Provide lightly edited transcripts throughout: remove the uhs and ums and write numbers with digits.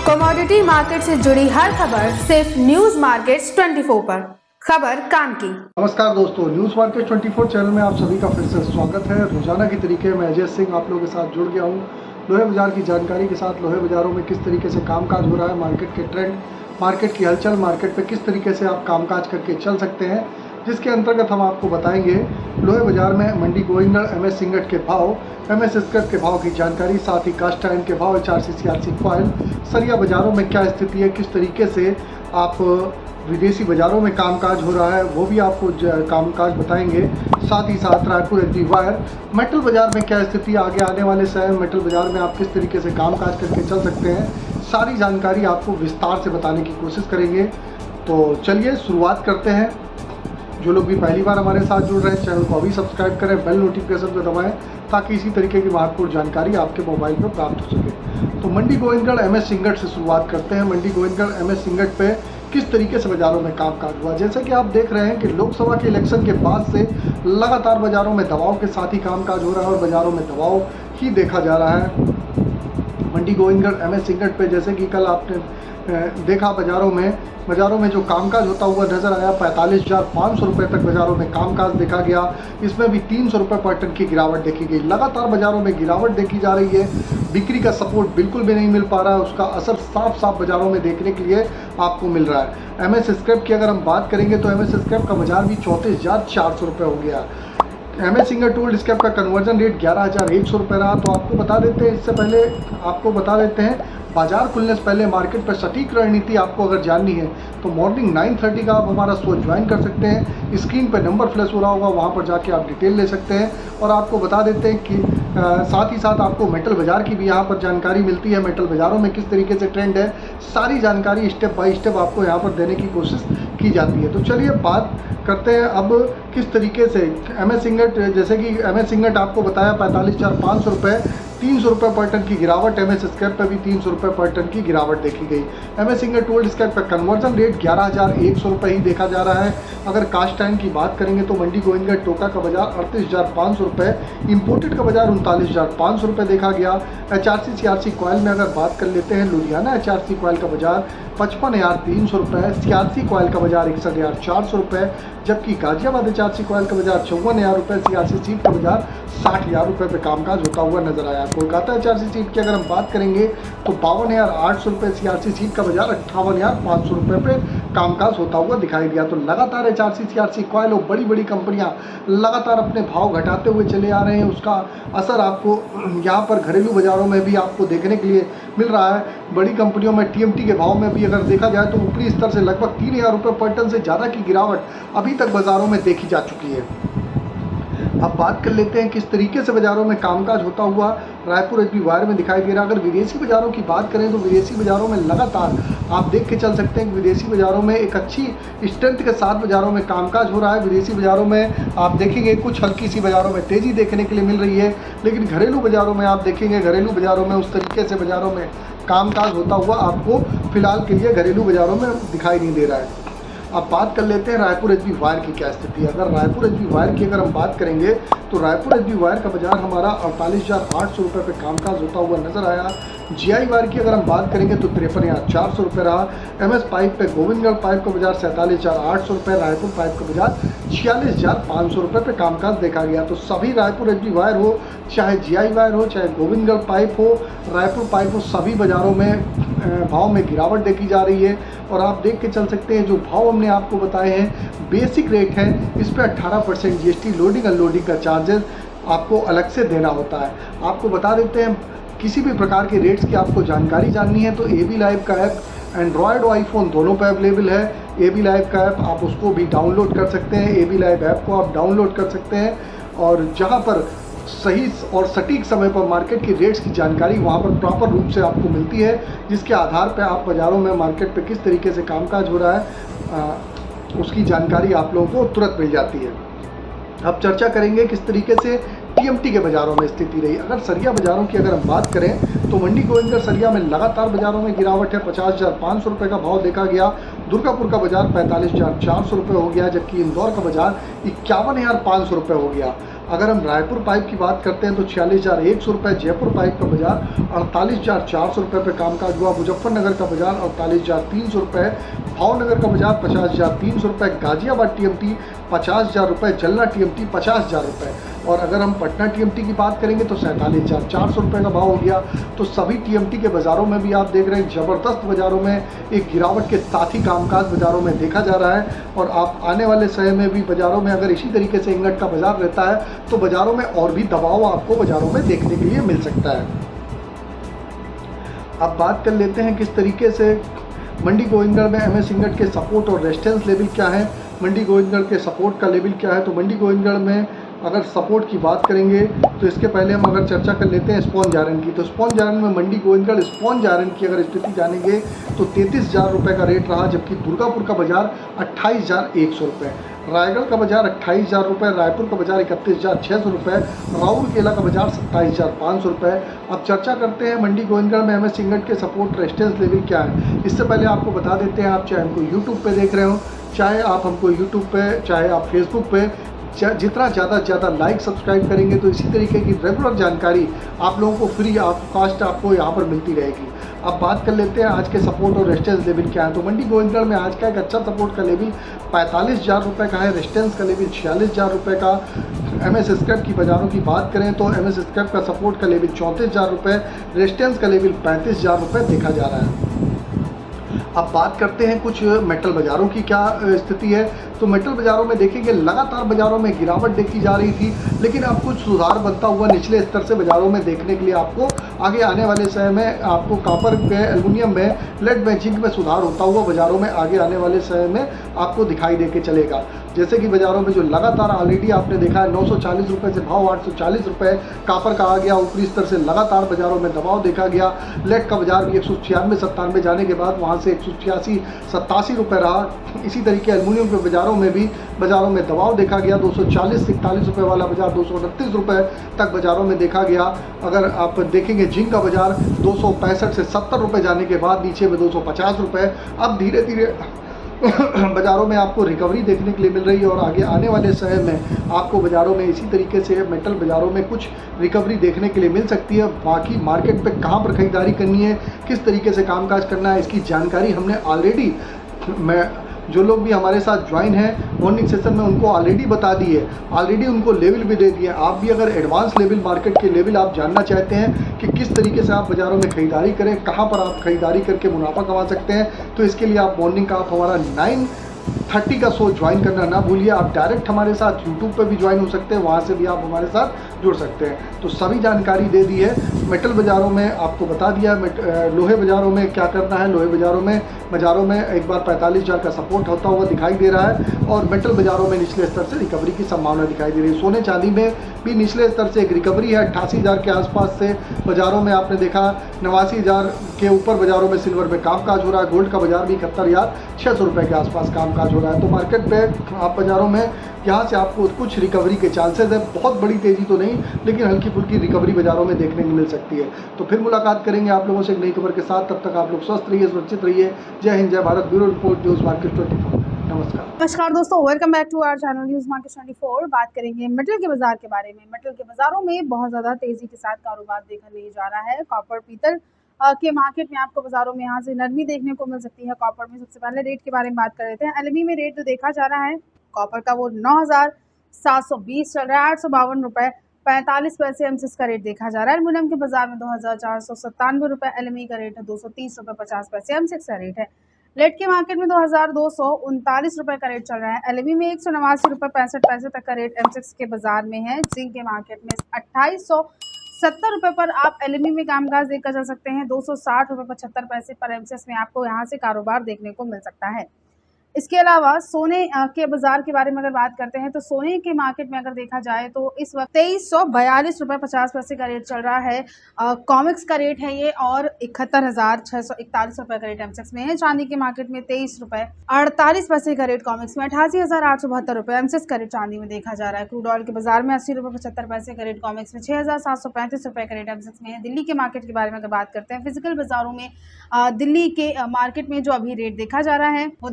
Commodity market से जुड़ी हर खबर सिर्फ न्यूज मार्केट्स 24 पर। खबर काम की। नमस्कार दोस्तों, न्यूज मार्केट 24 चैनल में आप सभी का फिर से स्वागत है। रोजाना की तरीके मैं अजय सिंह आप लोगों के साथ जुड़ गया हूँ लोहे बाजार की जानकारी के साथ। लोहे बाजारों में किस तरीके से कामकाज हो रहा है, मार्केट के ट्रेंड, मार्केट की हलचल, मार्केट पे किस तरीके से आप कामकाज करके चल सकते हैं, जिसके अंतर्गत हम आपको बताएंगे लोहे बाजार में मंडी गोविंदगढ़ एमएस सिंगट के भाव, एमएस स्क्रैप के भाव की जानकारी, साथ ही कास्ट आयरन के भाव, HRC CRC कॉइल, सरिया बाजारों में क्या स्थिति है, किस तरीके से आप विदेशी बाजारों में कामकाज हो रहा है वो भी आपको कामकाज बताएंगे। साथ ही साथ रायपुर एचडी वायर मेटल बाजार में क्या स्थिति है, आगे आने वाले समय मेटल बाजार में आप किस तरीके से कामकाज करके चल सकते हैं, सारी जानकारी आपको विस्तार से बताने की कोशिश करेंगे। तो चलिए शुरुआत करते हैं। जो लोग भी पहली बार हमारे साथ जुड़ रहे हैं, चैनल को अभी सब्सक्राइब करें, बेल नोटिफिकेशन को दबाएं ताकि इसी तरीके की महत्वपूर्ण जानकारी आपके मोबाइल पर प्राप्त हो सके। तो मंडी गोविंदगढ़ एमएस सिंगट से शुरुआत करते हैं। मंडी गोविंदगढ़ एमएस सिंगट पे किस तरीके से बाजारों में कामकाज हुआ। जैसे कि आप देख रहे हैं कि लोकसभा के इलेक्शन के बाद से लगातार बाजारों में दबाव के साथ ही कामकाज हो रहा है और बाजारों में दबाव ही देखा जा रहा है। मंडी गोविंदगढ़ एमएस सिंगट पे जैसे कि कल आपने देखा बाजारों में जो कामकाज होता हुआ नजर आया, 45,500 रुपये तक बाजारों में कामकाज देखा गया। इसमें भी 300 रुपये पर टन की गिरावट देखी गई। लगातार बाजारों में गिरावट देखी जा रही है, बिक्री का सपोर्ट बिल्कुल भी नहीं मिल पा रहा है, उसका असर साफ साफ बाजारों में देखने के लिए आपको मिल रहा है। एमएस स्क्रैप की अगर हम बात करेंगे तो एमएस स्क्रैप का बाजार भी 34,400 रुपये हो गया। एमएस सिंगट टूल्ड स्क्रैप का कन्वर्जन रेट 11,100 रुपये रहा। तो आपको बता देते हैं, इससे पहले आपको बता देते हैं बाजार खुलने से पहले मार्केट पर सटीक रणनीति आपको अगर जाननी है तो मॉर्निंग 9:30 का आप हमारा शो ज्वाइन कर सकते हैं। स्क्रीन पर नंबर फ्लैश हो रहा होगा, वहां पर जाके आप डिटेल ले सकते हैं। और आपको बता देते हैं कि साथ ही साथ आपको मेटल बाजार की भी यहाँ पर जानकारी मिलती है। मेटल बाजारों में किस तरीके से ट्रेंड है, सारी जानकारी स्टेप बाय स्टेप आपको यहाँ पर देने की कोशिश की जाती है। तो चलिए बात करते हैं अब किस तरीके से एमएस सिंगट, जैसे कि एमएस सिंगट आपको बताया 45,500 रुपये, 300 रुपये पर टन की गिरावट। एमएस स्क्रैप पर भी 300 रुपये पर टन की गिरावट देखी गई। एमएस सिंगट टूल्ड स्क्रैप का कन्वर्जन रेट 11,100 रुपये ही देखा जा रहा है। अगर कास्ट आयरन की बात करेंगे तो मंडी गोविंदगढ़ टोका का बाजार 38,500 रुपये, इंपोर्टेड का बाजार 39,500 रुपये देखा गया। HRC CRC कॉइल में अगर बात कर लेते हैं, लुधियाना HRC कॉइल का बाजार 55,300 रुपये, CRC कॉइल का बाजार 61,400 रुपये, जबकि गाजियाबाद HRC कॉइल का बाजार 54,000 रुपये, CRC सीट का बाजार 60,000 रुपये पे कामकाज होता हुआ नजर आया। कोलकाता HRC सीट की अगर हम बात करेंगे तो 52,800 रुपये, CRC सीट का बाजार 58,500 रुपये पे कामकाज होता हुआ दिखाई दिया। तो लगातार HRC CRC कॉइल और बड़ी बड़ी कंपनियां लगातार अपने भाव घटाते हुए चले आ रहे हैं। उसका असर आपको यहाँ पर घरेलू बाजारों में भी आपको देखने के लिए मिल रहा है। बड़ी कंपनियों में TMT के भाव में भी अगर देखा जाए तो ऊपरी स्तर से लगभग 3,000 रुपये पर टन से ज़्यादा की गिरावट अभी तक बाजारों में देखी जा चुकी है। अब बात कर लेते हैं किस तरीके से बाजारों में कामकाज होता हुआ रायपुर एचडी वायर में दिखाई दे रहा है। अगर विदेशी बाजारों की बात करें तो विदेशी बाजारों में लगातार आप देख के चल सकते हैं कि विदेशी बाजारों में एक अच्छी स्ट्रेंथ के साथ बाजारों में कामकाज हो रहा है। विदेशी बाजारों में आप देखेंगे कुछ हल्की सी बाजारों में तेज़ी देखने के लिए मिल रही है, लेकिन घरेलू बाजारों में आप देखेंगे घरेलू बाजारों में उस तरीके से बाजारों में कामकाज होता हुआ आपको फिलहाल के लिए घरेलू बाजारों में दिखाई नहीं दे रहा है। अब बात कर लेते हैं रायपुर एचडी वायर की क्या स्थिति है। अगर रायपुर एचडी वायर की अगर हम बात करेंगे तो रायपुर एचडी वायर का बाजार हमारा 48,800 रुपये पे कामकाज होता हुआ नजर आया। GI वायर की अगर हम बात करेंगे तो 53,400 रुपये रहा। MS पाइप पे गोविंदगढ़ पाइप का बाजार 47,800 रुपये, रायपुर पाइप का बाजार 46,500 रुपये पे कामकाज देखा गया। तो सभी रायपुर एचडी वायर हो, चाहे GI वायर हो, चाहे गोविंदगढ़ पाइप हो, रायपुर पाइप हो, सभी बाजारों में भाव में गिरावट देखी जा रही है। और आप देख के चल सकते हैं जो भाव हमने आपको बताए हैं, बेसिक रेट है, इस पर 18% GST, लोडिंग अनलोडिंग का चार्जेस आपको अलग से देना होता है। आपको बता देते हैं किसी भी प्रकार के रेट्स की आपको जानकारी जाननी है तो AB लाइव का ऐप एंड्रॉयड और आईफोन दोनों पे अवेलेबल है। AB लाइव का ऐप आप उसको भी डाउनलोड कर सकते हैं। AB लाइव ऐप को आप डाउनलोड कर सकते हैं और जहां पर सही और सटीक समय पर मार्केट की रेट्स की जानकारी वहां पर प्रॉपर रूप से आपको मिलती है, जिसके आधार पर आप बाज़ारों में मार्केट पे किस तरीके से कामकाज हो रहा है उसकी जानकारी आप लोगों को तुरंत मिल जाती है। अब चर्चा करेंगे किस तरीके से TMT के बाज़ारों में स्थिति रही। अगर सरिया बाज़ारों की अगर हम बात करें तो मंडी गोविंदगढ़ सरिया में लगातार बाज़ारों में गिरावट है। 50,500 रुपये का भाव देखा गया। दुर्गापुर का बाज़ार 45,400 रुपये हो गया, जबकि इंदौर का बाज़ार 51,500 रुपये हो गया। अगर हम रायपुर पाइप की बात करते हैं तो 46,100 रुपये, जयपुर पाइप का बाजार 48,400 रुपये पे कामकाज हुआ, मुजफ्फरनगर का बाजार 48,300 रुपये, भावनगर का बाजार 50,300 रुपये, गाजियाबाद TMT 50,000 रुपये, जलना TMT 50,000 रुपये। और अगर हम पटना TMT की बात करेंगे तो 47,400 रुपये का भाव हो गया। तो सभी TMT के बाज़ारों में भी आप देख रहे हैं ज़बरदस्त बाज़ारों में एक गिरावट के साथ ही कामकाज बाज़ारों में देखा जा रहा है। और आप आने वाले समय में भी बाज़ारों में अगर इसी तरीके से इंगट का बाज़ार रहता है तो बाज़ारों में और भी दबाव आपको बाज़ारों में देखने के लिए मिल सकता है। अब बात कर लेते हैं किस तरीके से मंडी गोविंदगढ़ में MS इंगट के सपोर्ट और रेजिस्टेंस लेवल क्या है। मंडी गोविंदगढ़ के सपोर्ट का लेवल क्या है, तो मंडी गोविंदगढ़ में अगर सपोर्ट की बात करेंगे तो इसके पहले हम अगर चर्चा कर लेते हैं स्पॉन्ज आयरन की। तो स्पॉन्ज आयरन में मंडी गोविंदगढ़ स्पॉन्ज आयरन की अगर स्थिति जानेंगे तो 33,000 रुपये का रेट रहा, जबकि दुर्गापुर का बाजार 28,100 रुपये, रायगढ़ का बाजार 28,000 रुपये, रायपुर का बाजार 31,600 रुपये, राउरकेला का बाजार 27,500 रुपये। अब चर्चा करते हैं मंडी गोविंदगढ़ में MS इंगट के सपोर्ट रेजिस्टेंस लेवल क्या है। इससे पहले आपको बता देते हैं, आप चाहे हमको यूट्यूब पे देख रहे हो, चाहे आप हमको यूट्यूब पे, चाहे आप फेसबुक पे, जितना ज़्यादा से ज़्यादा लाइक सब्सक्राइब करेंगे तो इसी तरीके की रेगुलर जानकारी आप लोगों को फ्री ऑफ कॉस्ट आपको यहाँ पर मिलती रहेगी। अब बात कर लेते हैं आज के सपोर्ट और रेजिस्टेंस लेवल क्या है। तो मंडी गोविंदगढ़ में आज का एक अच्छा सपोर्ट का लेवल 45,000 रुपये का है, रेजिस्टेंस का लेवल 46,000 रुपये का। MS स्क्रैप की बाज़ारों की बात करें तो MS स्क्रैप का सपोर्ट का लेवल 34,000 रुपये, रेजिस्टेंस का लेवल 35,000 रुपये देखा जा रहा है। अब बात करते हैं कुछ मेटल बाज़ारों की क्या स्थिति है। तो मेटल बाज़ारों में देखेंगे लगातार बाज़ारों में गिरावट देखी जा रही थी, लेकिन अब कुछ सुधार बनता हुआ निचले स्तर से बाज़ारों में देखने के लिए आपको आगे आने वाले समय में आपको कॉपर में, एल्युमिनियम में, लेड में, जिंक में सुधार होता हुआ बाज़ारों में आगे आने वाले समय में आपको दिखाई दे के चलेगा। जैसे कि बाज़ारों में जो लगातार ऑलरेडी आपने देखा है 940 रुपये से भाव 840 रुपये कापर का आ गया, ऊपरी स्तर से लगातार बाज़ारों में दबाव देखा गया। लेड का बाज़ार भी 196-97 जाने के बाद वहाँ से 186-87 रुपये रहा। इसी तरीके एल्युमिनियम के बाज़ारों में भी बाज़ारों में दबाव देखा गया, 240 से 41 रुपये वाला बाज़ार 229 रुपये तक बाज़ारों में देखा गया। अगर आप देखेंगे जिंक का बाज़ार 265 से 70 रुपये जाने के बाद नीचे में 250 रुपये। अब धीरे धीरे बाज़ारों में आपको रिकवरी देखने के लिए मिल रही है और आगे आने वाले समय में आपको बाज़ारों में इसी तरीके से मेटल बाज़ारों में कुछ रिकवरी देखने के लिए मिल सकती है। बाकी मार्केट पे कहाँ पर खरीदारी करनी है, किस तरीके से कामकाज करना है, इसकी जानकारी हमने ऑलरेडी जो लोग भी हमारे साथ ज्वाइन हैं मॉर्निंग सेशन में उनको ऑलरेडी बता दी है, ऑलरेडी उनको लेवल भी दे दिए। आप भी अगर एडवांस लेवल मार्केट के लेवल आप जानना चाहते हैं कि किस तरीके से आप बाज़ारों में खरीदारी करें, कहां पर आप खरीदारी करके मुनाफा कमा सकते हैं, तो इसके लिए आप मॉर्निंग का आप हमारा 9:30 का शो ज्वाइन करना ना भूलिए। आप डायरेक्ट हमारे साथ यूट्यूब पर भी ज्वाइन हो सकते हैं, वहाँ से भी आप हमारे साथ जुड़ सकते हैं। तो सभी जानकारी दे दी है। मेटल बाज़ारों में आपको बता दिया, लोहे बाज़ारों में क्या करना है। लोहे बाज़ारों में एक बार 45,000 का सपोर्ट होता हुआ दिखाई दे रहा है और मेटल बाज़ारों में निचले स्तर से रिकवरी की संभावना दिखाई दे रही है। सोने चांदी में भी निचले स्तर से एक रिकवरी है, 88,000 के आसपास से बाज़ारों में आपने देखा 89,000 के ऊपर बाज़ारों में सिल्वर में कामकाज हो रहा है। गोल्ड का बाज़ार भी 71,600 रुपये के आसपास कामकाज हो रहा है। तो मार्केट पे आप बाज़ारों में यहाँ से आपको कुछ रिकवरी के चांसेस है, बहुत बड़ी तेज़ी तो नहीं लेकिन हल्की फुल्की रिकवरी बाज़ारों में देखने को मिल सकती है। तो फिर मुलाकात करेंगे आप लोगों से एक नई खबर के साथ। तब तक आप लोग स्वस्थ रहिए, सुरक्षित रहिए। जय हिंद, जय Bharat. Bureau report, news market 24। नमस्कार दोस्तों, welcome back to our channel news market 24। बात करेंगे मेटल के बाजार के बारे में। मेटल के बाजारों में बहुत ज़्यादा तेज़ी के साथ कारोबार देखा नहीं जा रहा है। कॉपर पीतल के मार्केट में आपको बाजारों में यहाँ से नरमी देखने को मिल सकती है। कॉपर में सबसे पहले रेट के बारे में बात कर लेते हैं। एलएमई में रेट जो देखा जा रहा है कॉपर का वो 9,720 चल रहा है, 852 रुपये 45 पैसे एमसीएक्स का रेट देखा जा रहा है। एल्युमिनियम के बाजार में 2,497 रुपये एलएमई का रेट है, 230 रुपये 50 पैसे एमसीएक्स का रेट है। लेड के मार्केट में 2,239 रुपये का रेट चल रहा है। एलएमई में 189 रुपये 65 पैसे तक का रेट एमसीएक्स के बाजार में है। जिंक के मार्केट में 2,870 रुपये पर आप एलएमई में कामकाज देखा जा सकते हैं। 260 रुपये 75 पैसे पर एमसीएक्स में आपको यहाँ से कारोबार देखने को मिल सकता है। इसके अलावा सोने के बाजार के बारे में अगर बात करते हैं तो सोने के मार्केट में अगर देखा जाए तो इस वक्त 2,342 रुपये 50 पैसे का रेट चल रहा है। कॉमिक्स का रेट है ये और 71,641 रुपये का रेट एमसेक्स में है। चांदी के मार्केट में 23 रुपये 48 पैसे का रेट कॉमिक्स में, 88,872 रुपये एमसेक्स का रेट चांदी में देखा जा रहा है। क्रूड ऑयल के बाजार में 80 रुपये 75 पैसे का रेट कॉमिक्स में, 6,735 रुपये का रेट एमसेक्स में है। दिल्ली के मार्केट के बारे में अगर बात करते हैं फिजिकल बाजारों में दिल्ली के मार्केट में जो अभी रेट देखा जा रहा है वो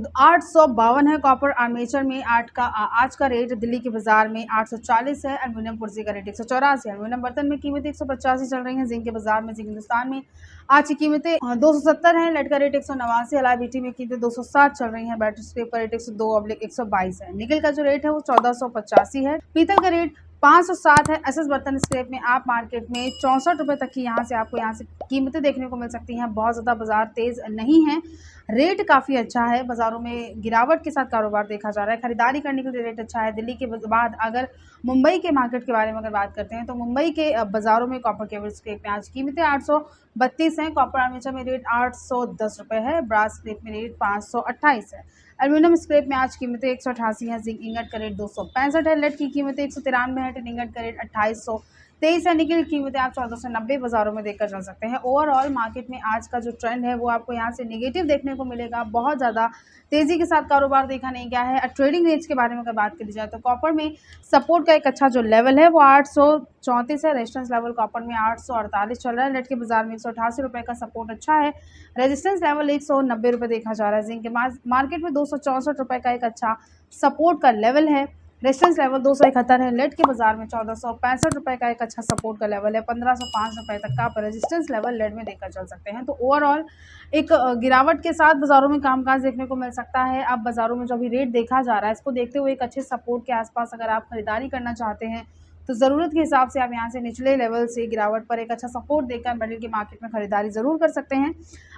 852 है। कॉपर आर्मेचर में आज का रेट दिल्ली के बाजार में 840 है। एल्यूमिनियम पुर्जे का रेट 184 है। एल्यूमिनियम बर्तन में कीमतें 185 चल रही हैं। जिंक के बाजार में जिंक हिंदुस्तान में आज की कीमतें 270 है। लेड का रेट 189 है। LIBT में कीमतें 260 चल रही हैं। बैटरी स्क्रैप का रेट 102/122 है। निकल का जो रेट है वो 1485 है। पीतल का रेट 507 है। SS बर्तन स्क्रैप में आप मार्केट में 64 रुपये तक की यहाँ से कीमतें देखने को मिल सकती हैं। बहुत ज़्यादा बाजार तेज़ नहीं है, रेट काफ़ी अच्छा है। बाज़ारों में गिरावट के साथ कारोबार देखा जा रहा है। खरीदारी करने के लिए रेट अच्छा है। दिल्ली के बाद अगर मुंबई के मार्केट के बारे में अगर बात करते हैं तो मुंबई के बाज़ारों में कॉपर केबल स्क्रैप में आज कीमतें 832 हैं। कॉपर आर्मेचर में रेट 810 रुपये है। ब्रास स्क्रैप में रेट 528 है। एल्यूमिनियम स्क्रैप में आज कीमतें 188 है। जिंक इंगट का रेट 265 है। लेड की कीमतें 193 है। टिन इंगट का रेट 2823 है। निकल की कीमतें आप 1490 बाजारों में देखकर चल सकते हैं। ओवरऑल मार्केट में आज का जो ट्रेंड है वो आपको यहाँ से नेगेटिव देखने को मिलेगा। बहुत ज़्यादा तेज़ी के साथ कारोबार देखा नहीं गया है। ट्रेडिंग रेंज के बारे में अगर बात करी जाए तो कॉपर में सपोर्ट का एक अच्छा जो लेवल है वो 834 है। रेजिस्टेंस लेवल कॉपर में 848 चल रहा है। लेड के बाजार में 188 रुपये का सपोर्ट अच्छा है। रेजिस्टेंस लेवल 190 रुपये देखा जा रहा है। जिंक के मार्केट में 264 रुपये का एक अच्छा सपोर्ट का लेवल है। रेजिस्टेंस लेवल 271 है। लेड के बाजार में 1465 रुपये का एक अच्छा सपोर्ट का लेवल है। 1505 रुपये तक का आप रेजिस्टेंस लेवल लेड में देखकर चल सकते हैं। तो ओवरऑल एक गिरावट के साथ बाजारों में कामकाज देखने को मिल सकता है। अब बाजारों में जो भी रेट देखा जा रहा है इसको देखते हुए एक अच्छे सपोर्ट के आसपास अगर आप खरीदारी करना चाहते हैं तो ज़रूरत के हिसाब से आप यहाँ से निचले लेवल से गिरावट पर एक अच्छा सपोर्ट देकर मेटल के मार्केट में खरीदारी ज़रूर कर सकते हैं।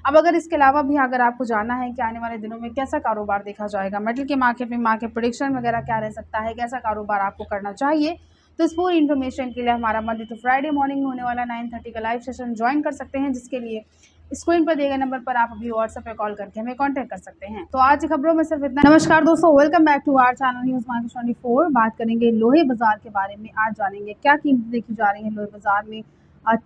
अब अगर इसके अलावा भी अगर आपको जानना है कि आने वाले दिनों में कैसा कारोबार देखा जाएगा, मेटल के मार्केट में मार्केट प्रेडिक्शन वगैरह क्या रह सकता है, कैसा कारोबार आपको करना चाहिए, तो इस पूरी इन्फॉर्मेशन के लिए हमारा मंडे टू फ्राइडे मॉर्निंग में होने वाला 9:30 का लाइव सेशन ज्वाइन कर सकते हैं, जिसके लिए स्क्रीन पर दिए गए नंबर पर आप अभी व्हाट्सएप पे कॉल करके हमें कांटेक्ट कर सकते हैं। तो आज की खबरों में सिर्फ इतना। नमस्कार दोस्तों, welcome back to our channel news market 24। बात करेंगे लोहे बाजार के बारे में। आज जानेंगे क्या कीमतें देखी जा रही है लोहे बाजार में।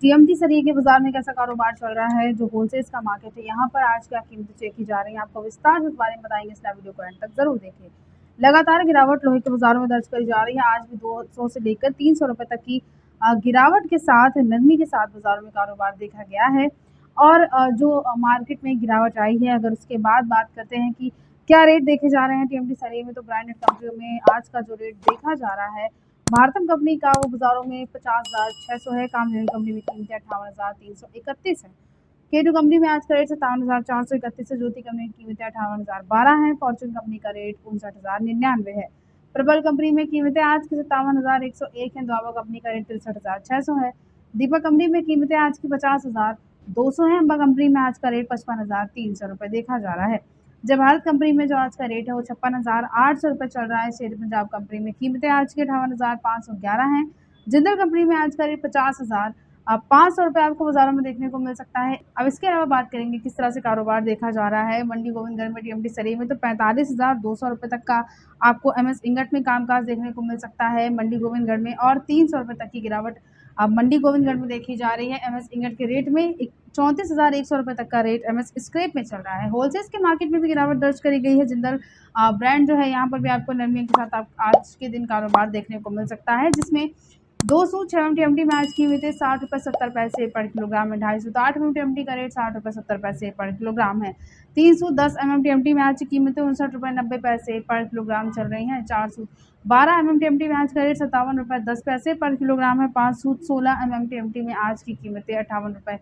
TMT सरिये के बाजार में कैसा कारोबार चल रहा है। जो होलसेल का मार्केट है यहाँ पर आज क्या कीमतें चेक की जा रही है, आपको विस्तार से इस बारे में बताएंगे। इस वीडियो को एंड तक जरूर देखें। लगातार गिरावट लोहे के बाजारों में दर्ज करी जा रही है। आज भी 200 से लेकर 300 रुपये तक की गिरावट के साथ नरमी के साथ बाजारों में कारोबार देखा गया है। और जो मार्केट में गिरावट आई है, अगर उसके बाद बात करते हैं कि क्या रेट देखे जा रहे हैं TMT सरिये में, तो ब्रांडेड कंपनियों में आज का जो रेट देखा जा रहा है भारतम कंपनी का वो बाजारों में 50,600 है। कामधेनु कंपनी में कीमतें 58,331 है। K2 कंपनी में आज का रेट 57,431 है। ज्योति कंपनी की कीमतें 58,012 है। फॉर्चून कंपनी का रेट 59,099 है। प्रबल कंपनी में कीमतें आज की 57,101 है। दुआबा कंपनी का रेट 63,600 है। दीपक कंपनी में कीमतें आज की 50,200 है। अंबा कंपनी में आज का रेट 55,300 रुपये देखा जा रहा है। जब भारत कंपनी में जो आज का रेट है वो 56,800 रुपये चल रहा है। शेर पंजाब कंपनी में कीमतें आज की 58,511 हैं। जिंदल कंपनी में आज का रेट 50,500 रुपये आपको बाजारों में देखने को मिल सकता है। अब इसके अलावा बात करेंगे किस तरह से कारोबार देखा जा रहा है मंडी गोविंदगढ़ में TMT सरिये में, तो 45,200 रुपये तक का आपको MS इंगट में कामकाज देखने को मिल सकता है मंडी गोविंदगढ़ में। और 300 रुपये तक की गिरावट अब मंडी गोविंदगढ़ में देखी जा रही है। MS इंगट के रेट में 34,100 रुपये तक का रेट MS स्क्रैप में चल रहा है। होलसेल के मार्केट में भी गिरावट दर्ज करी गई है। जिंदल ब्रांड जो है यहाँ पर भी आपको नरमी के साथ आज के दिन कारोबार देखने को मिल सकता है, जिसमें 206 TMT में आज की कीमतें 60 रुपये 70 पैसे पर किलोग्राम है। 250 TMT का रेट 60 रुपये 70 पैसे पर किलोग्राम है। 310 TMT में आज की कीमतें 59 रुपये 90 पैसे पर किलोग्राम चल रही हैं। 412 TMT में आज का रेट 57 रुपये 10 पैसे पर किलोग्राम है। 516 TMT में आज की कीमतें 58 रुपये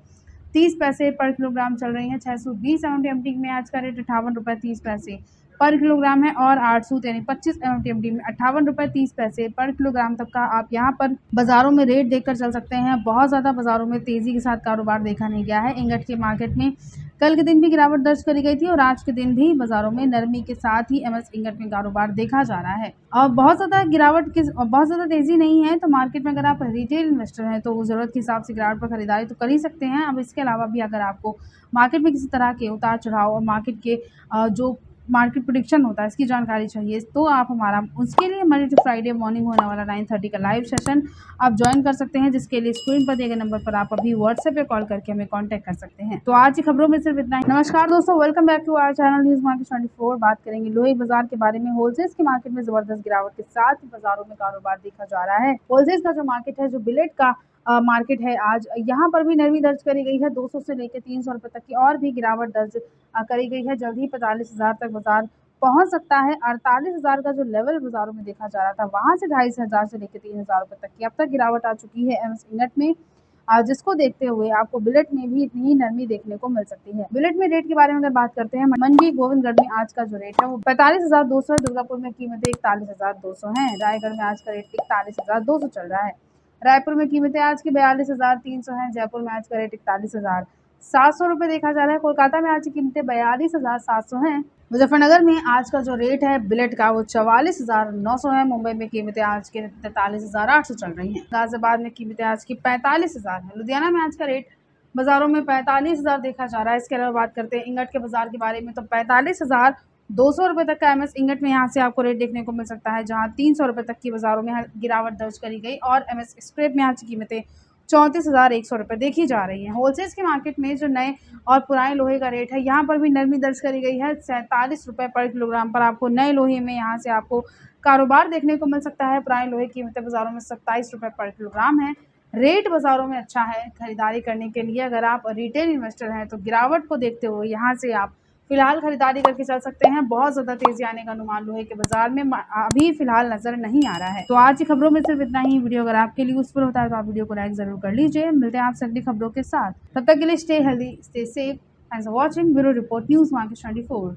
30 पैसे पर किलोग्राम चल रही हैं। 620 TMT में आज का रेट 58 रुपये 30 पैसे पर किलोग्राम है। और 800 यानी 25 TMT में 58 रुपये 30 पैसे पर किलोग्राम तक का आप यहाँ पर बाजारों में रेट देखकर चल सकते हैं। बहुत ज़्यादा बाजारों में तेज़ी के साथ कारोबार देखा नहीं गया है। इंगट के मार्केट में कल के दिन भी गिरावट दर्ज करी गई थी और आज के दिन भी बाजारों में नरमी के साथ ही MS इंगट में कारोबार देखा जा रहा है। और बहुत ज़्यादा तेज़ी नहीं है। तो मार्केट में अगर आप रिटेल इन्वेस्टर हैं तो ज़रूरत के हिसाब से गिरावट पर खरीदारी तो कर ही सकते हैं। अब इसके अलावा भी अगर आपको मार्केट में किसी तरह के उतार चढ़ाव और मार्केट के जो मार्केट प्रेडिक्शन होता है इसकी जानकारी चाहिए, तो आप हमारा उसके लिए मंडे टू फ्राइडे मॉर्निंग होने वाला 9:30 का लाइव सेशन आप ज्वाइन कर सकते हैं, जिसके लिए स्क्रीन पर दिए गए नंबर पर आप अभी व्हाट्सएप पे कॉल करके हमें कांटेक्ट कर सकते हैं। तो आज की खबरों में सिर्फ इतना ही। नमस्कार दोस्तों, welcome back to our channel news market 24। बात करेंगे लोहे बाजार के बारे में। होलसेल के मार्केट में जबरदस्त गिरावट के साथ बाजारों में कारोबार देखा जा रहा है। होलसेल का जो मार्केट है, जो बिलेट का मार्केट है, आज यहाँ पर भी नरमी दर्ज करी गई है। 200 से लेकर 300 रुपये तक की और भी गिरावट दर्ज करी गई है। जल्द ही 45,000 तक बाजार पहुंच सकता है। 48,000 का जो लेवल बाजारों में देखा जा रहा था, वहां से 2,500 से लेकर 3,000 रुपए तक की अब तक गिरावट आ चुकी है एमएस इंगट में, जिसको देखते हुए आपको बुलेट में भी इतनी ही नरमी देखने को मिल सकती है। बुलेट में रेट के बारे में अगर बात करते हैं, मंडी गोविंदगढ़ में आज का जो रेट है वो 45,200 है। दुर्गापुर में कीमतें 41,200 है। रायगढ़ में आज का रेट 41,200 चल रहा है। रायपुर में कीमतें आज की 42,300 है। जयपुर में आज का रेट 41,700 रुपए देखा जा रहा है। कोलकाता में आज की कीमतें 42,700 है। मुजफ्फरनगर में आज का जो रेट है बुलेट का वो 44,900 है। मुंबई में कीमतें आज के 43,800 चल रही हैं। गाजियाबाद में कीमतें आज की 45,000 है। लुधियाना में आज का रेट बाजारों में 45,000 देखा जा रहा है। इसके अलावा बात करते हैं इंगट के बाजार के बारे में, तो 45,200 रुपए तक का एमएस इंगट में यहाँ से आपको रेट देखने को मिल सकता है, जहाँ 300 रुपए तक की बाजारों में गिरावट दर्ज करी गई और एमएस स्क्रैप में आज की कीमतें 34,100 रुपए देखी जा रही है। होलसेल्स के मार्केट में जो नए और पुराने लोहे का रेट है, यहाँ पर भी नरमी दर्ज करी गई है। 47 रुपए पर किलोग्राम पर आपको नए लोहे में यहाँ से आपको कारोबार देखने को मिल सकता है। पुराने लोहे की कीमतें बाजारों में 27 रुपए पर किलोग्राम है। रेट बाजारों में अच्छा है खरीदारी करने के लिए। अगर आप रिटेल इन्वेस्टर हैं तो गिरावट को देखते हुए यहाँ से आप फिलहाल खरीदारी करके चल सकते हैं। बहुत ज़्यादा तेजी आने का अनुमान लोहे के बाजार में अभी फिलहाल नजर नहीं आ रहा है। तो आज की खबरों में सिर्फ इतना ही। वीडियो अगर आपके लिए यूजफुल होता है तो आप वीडियो को लाइक जरूर कर लीजिए। मिलते हैं आपसे अगली खबरों के साथ, तब तक के लिए stay healthy, stay safe. Thanks for watching. Bureau report, news market 24।